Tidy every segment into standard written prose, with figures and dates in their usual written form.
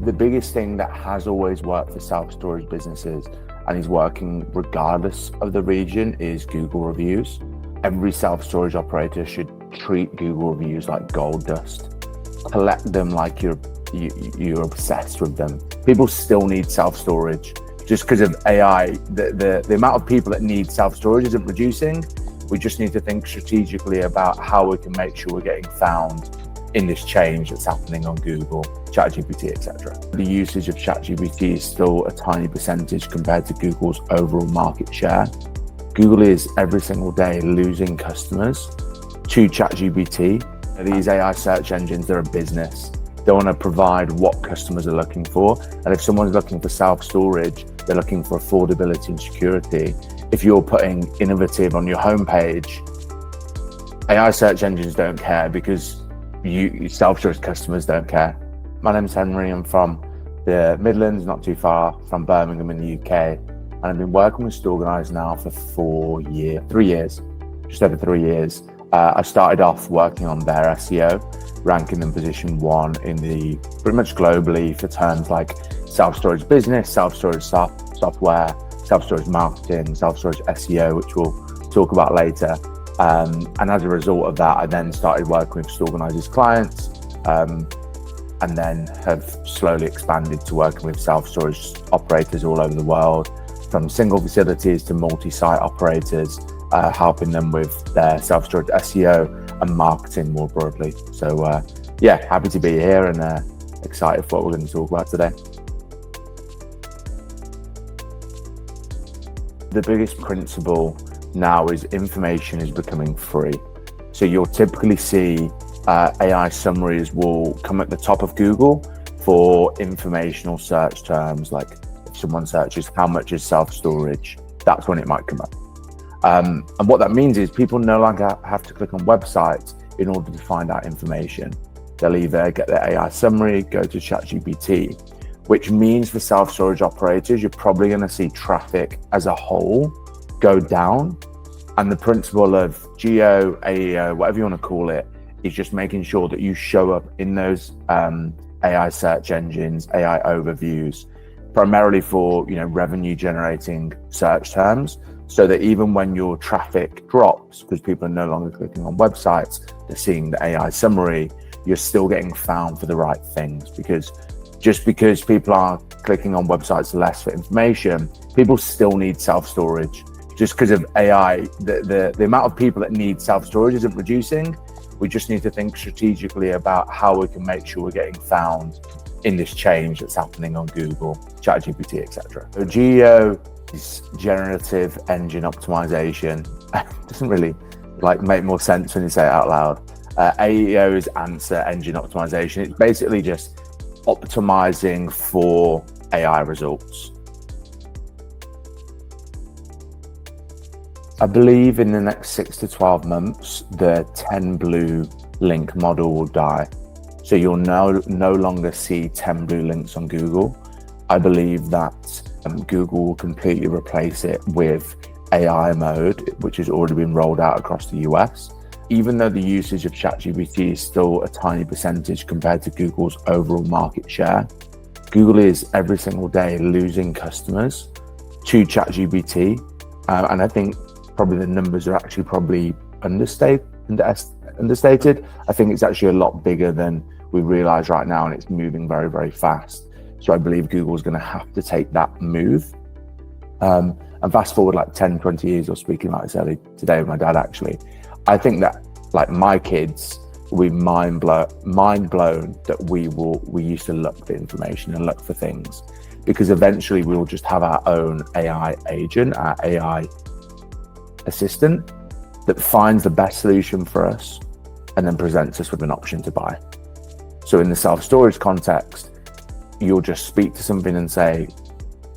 The biggest thing that has always worked for self-storage businesses and is working regardless of the region is Google reviews. Every self-storage operator should treat Google reviews like gold dust. Collect them like you're obsessed with them. People still need self-storage. Just because of AI, the amount of people that need self-storage isn't reducing. We just need to think strategically about how we can make sure we're getting found in this change that's happening on Google, ChatGPT, etc. The usage of ChatGPT is still a tiny percentage compared to Google's overall market share. Google is every single day losing customers to ChatGPT. These AI search engines, they're a business. They want to provide what customers are looking for. And if someone's looking for self-storage, they're looking for affordability and security. If you're putting innovative on your homepage, AI search engines don't care because self-storage customers don't care. My name's Henry. I'm from the Midlands, not too far from Birmingham in the UK. And I've been working with Storeganise now for 3 years, just over 3 years. I started off working on their SEO, ranking them position 1 in the pretty much globally for terms like self-storage business, self-storage software, self-storage marketing, self-storage SEO, which we'll talk about later. And as a result of that, I then started working with Storeganise's clients, and then have slowly expanded to working with self-storage operators all over the world, from single facilities to multi-site operators, helping them with their self-storage SEO and marketing more broadly. So yeah, happy to be here and excited for what we're going to talk about today. The biggest principle now is information is becoming free. So you'll typically see AI summaries will come at the top of Google for informational search terms. Like if someone searches how much is self-storage, that's when it might come up. And what that means is people no longer have to click on websites in order to find out information. They'll either get their AI summary, go to ChatGPT, which means for self-storage operators, you're probably going to see traffic as a whole go down. And the principle of GEO, AEO, whatever you want to call it, is just making sure that you show up in those AI search engines, AI overviews, primarily for revenue generating search terms, so that even when your traffic drops, because people are no longer clicking on websites, they're seeing the AI summary, you're still getting found for the right things. Because just because people are clicking on websites less for information, people still need self-storage. Just because of AI, the amount of people that need self-storage isn't reducing. We just need to think strategically about how we can make sure we're getting found in this change that's happening on Google, ChatGPT, etc. So GEO is Generative Engine Optimization. Doesn't really make more sense when you say it out loud. AEO is Answer Engine Optimization. It's basically just optimizing for AI results. I believe in the next 6 to 12 months, the 10 blue link model will die. So you'll no longer see 10 blue links on Google. I believe that Google will completely replace it with AI mode, which has already been rolled out across the US. Even though the usage of ChatGPT is still a tiny percentage compared to Google's overall market share, Google is every single day losing customers to ChatGPT. And I think probably the numbers are actually probably understated. I think it's actually a lot bigger than we realize right now, and it's moving very, very fast. So I believe Google is going to have to take that move. And fast forward 10, 20 years, or speaking like this earlier today with my dad, actually, I think that my kids will be mind blown that we used to look for information and look for things, because eventually we will just have our own AI agent, our AI assistant that finds the best solution for us and then presents us with an option to buy. So in the self-storage context, you'll just speak to something and say,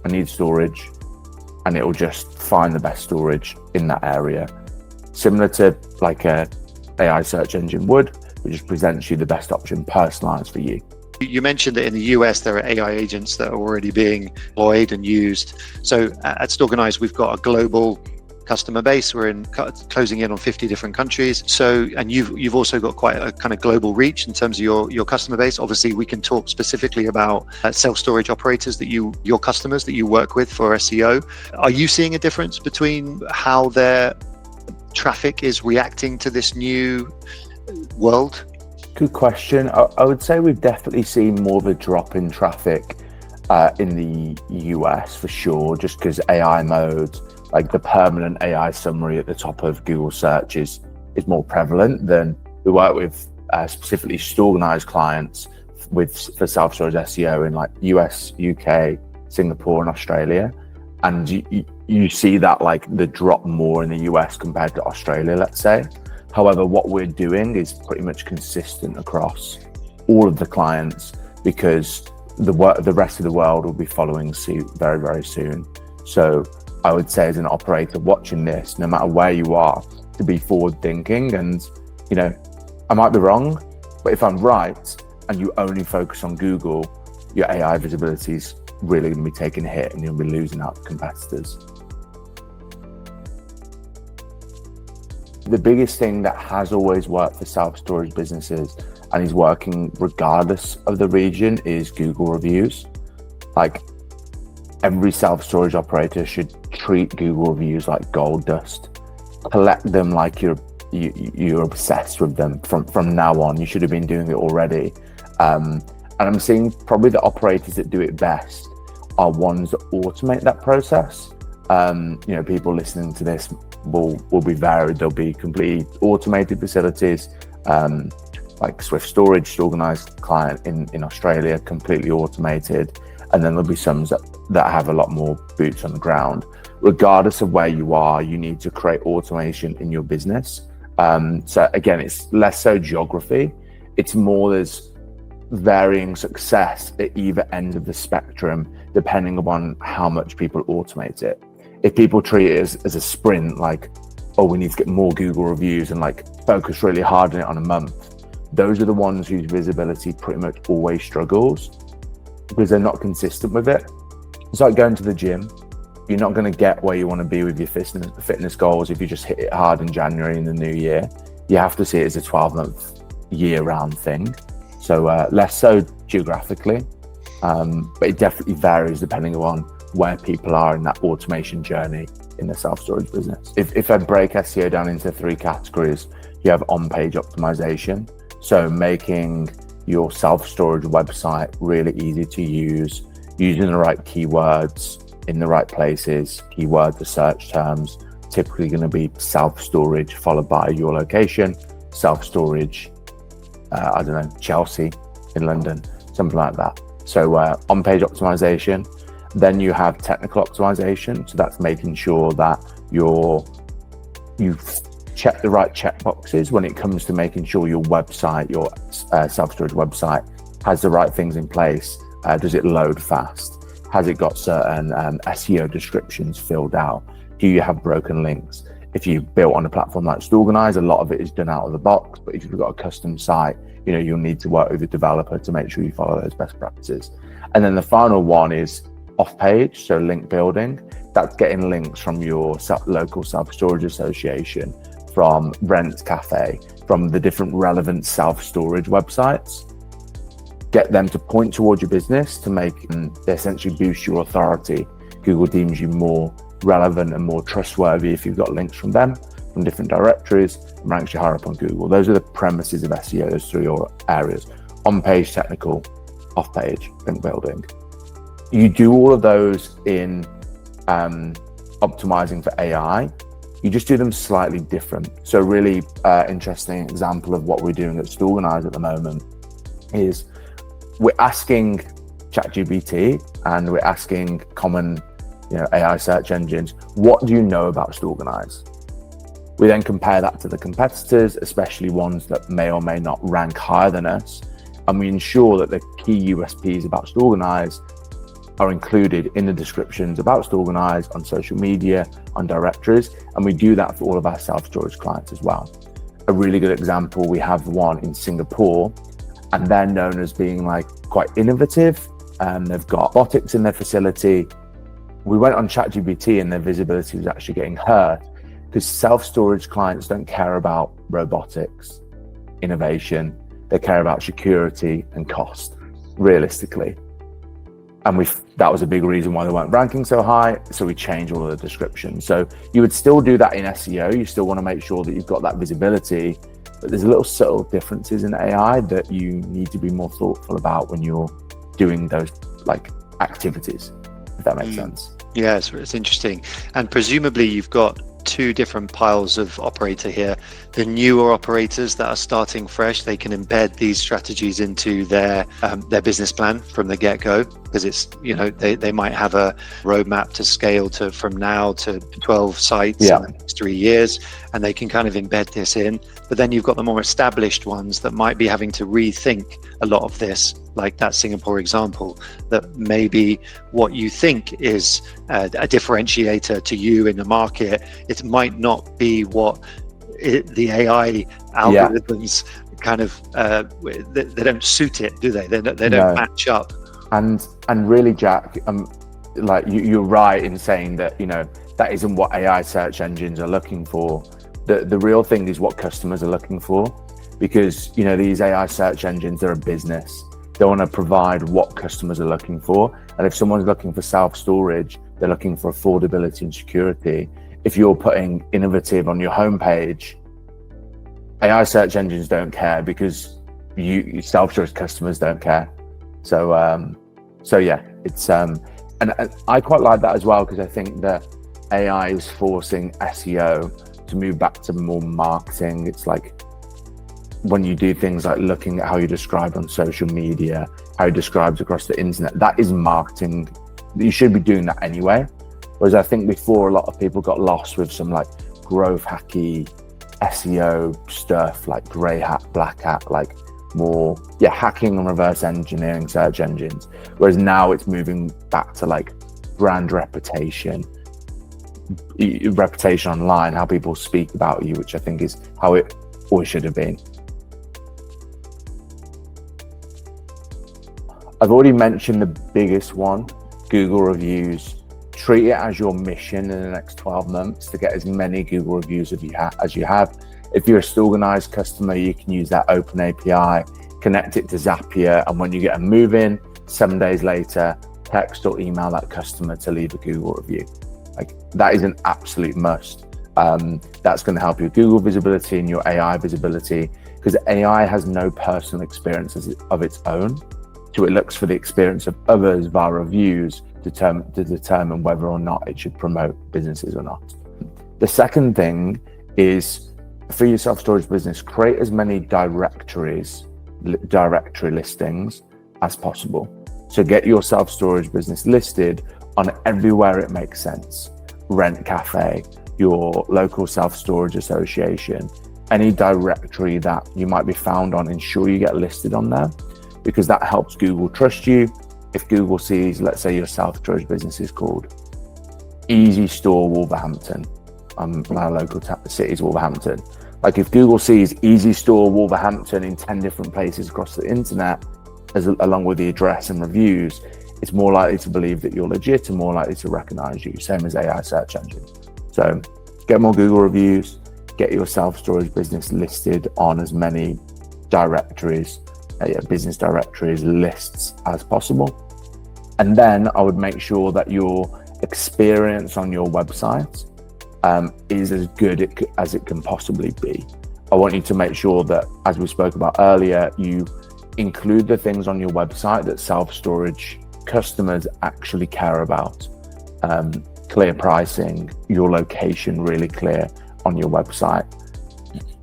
I need storage, and it will just find the best storage in that area. Similar to a AI search engine would, it just presents you the best option personalized for you. You mentioned that in the US, there are AI agents that are already being deployed and used. So at Storeganise, we've got a global customer base. We're closing in on 50 different countries. So, and you've also got quite a kind of global reach in terms of your customer base. Obviously, we can talk specifically about self-storage operators that your customers that you work with for SEO. Are you seeing a difference between how their traffic is reacting to this new world? Good question. I would say we've definitely seen more of a drop in traffic in the US for sure, just because AI modes, like the permanent AI summary at the top of Google search is more prevalent than we work with specifically Storeganise clients for self-storage SEO in like US, UK, Singapore and Australia. And you see that like the drop more in the US compared to Australia, let's say. However, what we're doing is pretty much consistent across all of the clients because the rest of the world will be following suit very, very soon. So I would say as an operator watching this, no matter where you are, to be forward thinking. And, you know, I might be wrong, but if I'm right and you only focus on Google, your AI visibility is really going to be taking a hit and you'll be losing out to competitors. The biggest thing that has always worked for self-storage businesses and is working regardless of the region is Google reviews. Like every self-storage operator should treat Google reviews like gold dust. Collect them like you're obsessed with them from now on. You should have been doing it already. And I'm seeing probably the operators that do it best are ones that automate that process. You know, people listening to this will be varied. There'll be completely automated facilities, like Swift Storage, Storeganise client in Australia, completely automated. And then there'll be some that have a lot more boots on the ground. Regardless of where you are, you need to create automation in your business. So again, it's less so geography. It's more there's varying success at either end of the spectrum, depending upon how much people automate it. If people treat it as a sprint, like, oh, we need to get more Google reviews and like focus really hard on it on a month, those are the ones whose visibility pretty much always struggles because they're not consistent with it. It's like going to the gym. You're not going to get where you want to be with your fitness goals if you just hit it hard in January in the new year. You have to see it as a 12-month year-round thing. So less so geographically, but it definitely varies depending on where people are in that automation journey in the self-storage business. If I break SEO down into 3 categories, you have on-page optimization. So making your self-storage website really easy to use, using the right keywords in the right places, keyword to search terms, typically going to be self-storage followed by your location, self-storage, I don't know, Chelsea in London, something like that. So on-page optimization. Then you have technical optimization. So that's making sure that you've checked the right checkboxes when it comes to making sure your website, your self-storage website has the right things in place. Does it load fast? Has it got certain SEO descriptions filled out? Do you have broken links? If you've built on a platform like Storeganise, a lot of it is done out of the box. But if you've got a custom site, you know, you'll need to work with a developer to make sure you follow those best practices. And then the final one is off-page, so link building. That's getting links from your local self-storage association, from Rent Cafe, from the different relevant self-storage websites. Get them to point towards your business to make essentially boost your authority. Google deems you more relevant and more trustworthy if you've got links from them, from different directories, and ranks you higher up on Google. Those are the premises of SEO, those 3 areas: on-page, technical, off-page, link building. You do all of those in optimizing for AI. You just do them slightly different. So really interesting example of what we're doing at Storeganise at the moment is we're asking ChatGPT and we're asking common, you know, AI search engines, what do you know about Storeganise? We then compare that to the competitors, especially ones that may or may not rank higher than us, and we ensure that the key USPs about Storeganise are included in the descriptions about Storeganise on social media, on directories, and we do that for all of our self-storage clients as well. A really good example, we have one in Singapore, and they're known as being like quite innovative, and they've got robotics in their facility. We went on ChatGPT and their visibility was actually getting hurt because self-storage clients don't care about robotics, innovation. They care about security and cost, realistically. And that was a big reason why they weren't ranking so high. So we changed all of the descriptions. So you would still do that in SEO. You still want to make sure that you've got that visibility, but there's little subtle differences in AI that you need to be more thoughtful about when you're doing those like activities, if that makes sense. Yeah, it's interesting. And presumably you've got two different piles of operator here. The newer operators that are starting fresh, they can embed these strategies into their business plan from the get-go, because it's, you know, they might have a roadmap to scale to from now to 12 sites in the next 3 years, and they can kind of embed this in. But then you've got the more established ones that might be having to rethink a lot of this, like that Singapore example, that maybe what you think is a differentiator to you in the market, it might not be what the AI algorithms kind of, they don't suit it, do they? They don't match up. And really, Jack, like you're right in saying that, you know, that isn't what AI search engines are looking for. The real thing is what customers are looking for, because, you know, these AI search engines, they're a business. They want to provide what customers are looking for. And if someone's looking for self-storage, they're looking for affordability and security. If you're putting innovative on your homepage, AI search engines don't care, because you self-storage customers don't care. So yeah, it's and I quite like that as well, because I think that AI is forcing SEO to move back to more marketing. It's like when you do things like looking at how you describe on social media, how you describe across the internet, that is marketing. You should be doing that anyway. Whereas I think before, a lot of people got lost with some like growth hacky SEO stuff, like grey hat, black hat, like more hacking and reverse engineering search engines. Whereas now it's moving back to like brand reputation online, how people speak about you, which I think is how it always should have been. I've already mentioned the biggest one, Google reviews. Treat it as your mission in the next 12 months to get as many Google reviews as you have. If you're a Storeganise customer, you can use that open API, connect it to Zapier, and when you get a move in, 7 days later, text or email that customer to leave a Google review. Like, that is an absolute must. That's going to help your Google visibility and your AI visibility, because AI has no personal experience of its own. So it looks for the experience of others via reviews to determine whether or not it should promote businesses or not. The second thing is, for your self-storage business, create as many directory listings as possible. So get your self-storage business listed on everywhere it makes sense. Rent Cafe, your local self-storage association, any directory that you might be found on, ensure you get listed on there, because that helps Google trust you. If Google sees, let's say your self-storage business is called Easy Store Wolverhampton, my local city is Wolverhampton. Like, if Google sees Easy Store Wolverhampton in 10 different places across the internet, along with the address and reviews, it's more likely to believe that you're legit and more likely to recognize you, same as AI search engines. So get more Google reviews, get your self-storage business listed on as many directories, business directories, lists as possible. And then I would make sure that your experience on your website is as good as it can possibly be. I want you to make sure that, as we spoke about earlier, you include the things on your website that self-storage customers actually care about. Clear pricing, your location really clear on your website,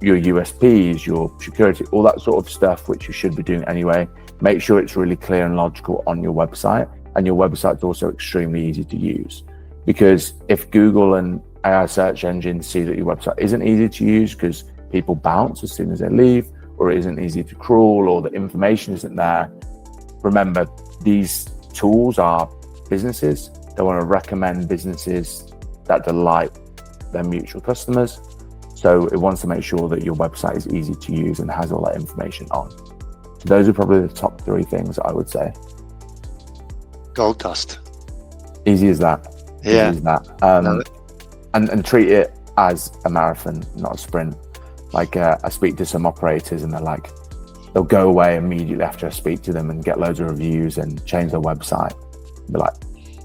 your USPs, your security, all that sort of stuff, which you should be doing anyway. Make sure it's really clear and logical on your website, and your website's also extremely easy to use. Because if Google and AI search engines see that your website isn't easy to use because people bounce as soon as they leave, or it isn't easy to crawl, or the information isn't there, remember, these tools are businesses. They want to recommend businesses that delight their mutual customers. So it wants to make sure that your website is easy to use and has all that information on. So those are probably the top 3 things I would say. Gold dust. Easy as that. Yeah. Easy as that. And treat it as a marathon, not a sprint. Like I speak to some operators and they'll go away immediately after I speak to them and get loads of reviews and change their website. Be like,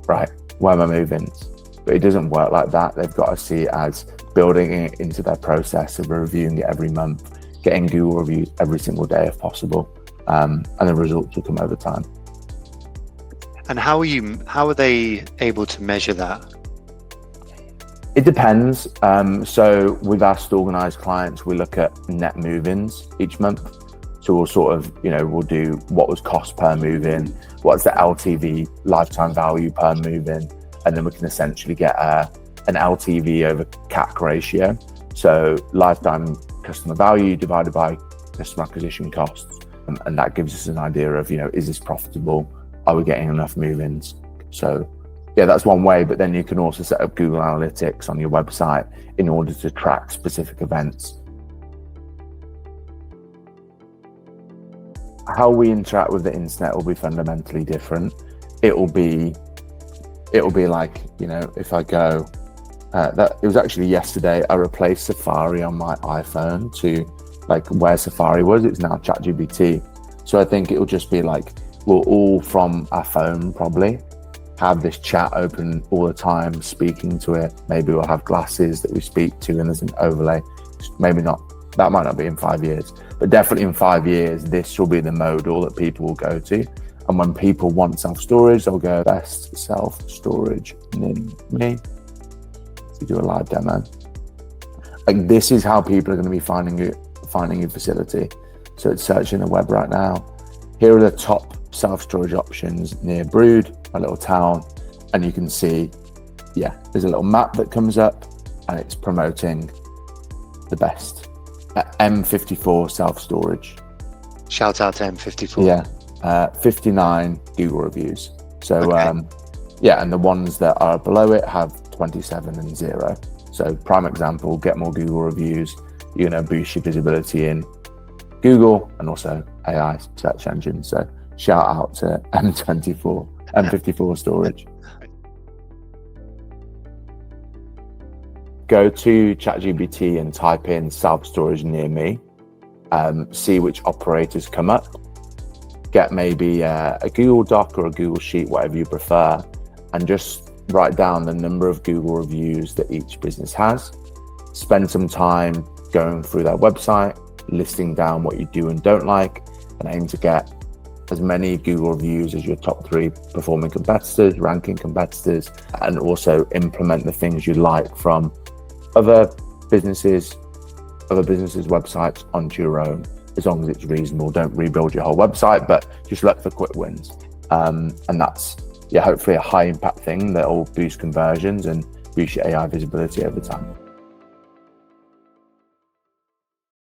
right, where are my move-ins? But it doesn't work like that. They've got to see it as building it into their process of reviewing it every month, getting Google reviews every single day if possible, and the results will come over time. And how are they able to measure that? It depends. So with our Storeganise clients, we look at net move-ins each month. So we'll sort of, we'll do what was cost per move-in, what's the LTV, lifetime value per move-in, and then we can essentially get an LTV over CAC ratio. So lifetime customer value divided by customer acquisition costs. And that gives us an idea of, is this profitable? Are we getting enough move-ins? So yeah, that's one way, but then you can also set up Google Analytics on your website in order to track specific events. How we interact with the internet will be fundamentally different. It will be like, if I go, it was actually yesterday, I replaced Safari on my iPhone to where Safari was, it's now ChatGPT. So I think it will just be like, we'll all from our phone probably have this chat open all the time, speaking to it. Maybe we'll have glasses that we speak to and there's an overlay. Maybe not, that might not be in 5 years, but definitely in 5 years, this will be the modal that people will go to. And when people want self-storage, they'll go best self-storage near me to do a live demo. This is how people are going to be finding your facility. So it's searching the web right now. Here are the top self-storage options near Brood, my little town, and you can see, there's a little map that comes up and it's promoting the best M54 self-storage. Shout out to M54. 59 Google reviews. So okay. And the ones that are below it have 27 and 0. So prime example, get more Google reviews, you're going to boost your visibility in Google and also AI search engine. So shout out to M54 storage. Go to ChatGPT and type in self-storage near me, see which operators come up, get maybe a Google Doc or a Google Sheet, whatever you prefer, and just write down the number of Google reviews that each business has. Spend some time going through their website, listing down what you do and don't like, and aim to get as many Google reviews as your top 3 performing competitors, ranking competitors, and also implement the things you like from other businesses' websites onto your own, as long as it's reasonable. Don't rebuild your whole website, but just look for quick wins. And that's, hopefully a high impact thing that will boost conversions and boost your AI visibility over time.